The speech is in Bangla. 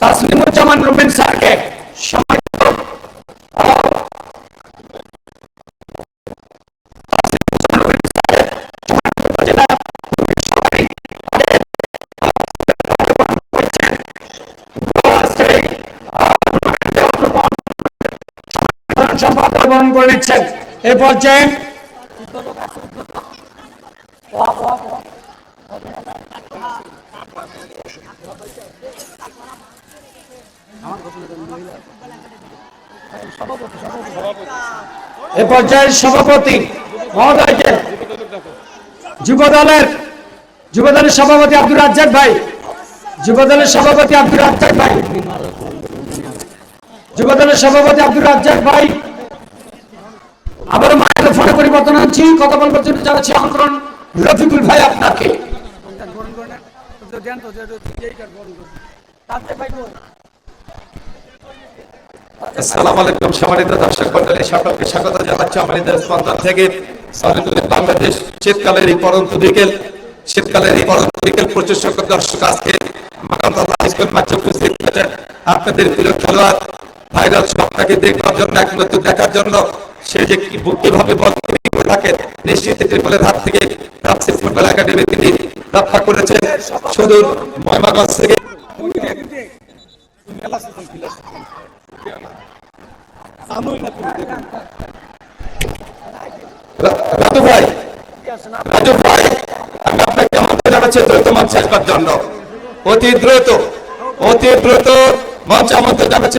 তাসলিমুজ্জামান রুবেন স্যারকে সম্পাদক বহন করে নিচ্ছেন। এ পর্যায়ে সভাপতি মহোদয়কে যুবদলের সভাপতি আব্দুর রাজ্জাক ভাই, যুবদলের সভাপতি আব্দুর রাজ্জাক ভাই, যুবদলের সভাপতি আব্দুর রাজ্জাক ভাই, আবার মাইক্রোফোনে পরিবর্তন হচ্ছে, কথা বলবার জন্য জানাচ্ছি আমন্ত্রণ রফিকুল ভাই আপনাকে। আসসালামু আলাইকুম সম্মানিত দর্শক মণ্ডলী, সকলকে স্বাগত জানাচ্ছি আমাদের স্পন্দন থেকে। বাংলাদেশ শীতকালের এই পরন্ত বিকেল, প্রচুর সংখ্যক দর্শক আজকে মাঠে উপস্থিত হয়েছেন। আপনাদের প্রিয় খেলোয়াড় ভাইরাস আপনাকে দেখবার জন্য, একমাত্র দেখার জন্য, সে যে কিভাবে বল করে থাকে নিশ্চিত বলের হাত থেকে ফুটবল একাডেমি তিনি রক্ষা করেছেন। সুদূর ময়মাগঞ্জ থেকে রাজু ভাই আমি আপনাকে আমন্ত্রণ জানাচ্ছি দ্রুত মঞ্চে আসবার জন্য, অতি দ্রুত মঞ্চে আমন্ত্রণ জানাচ্ছি।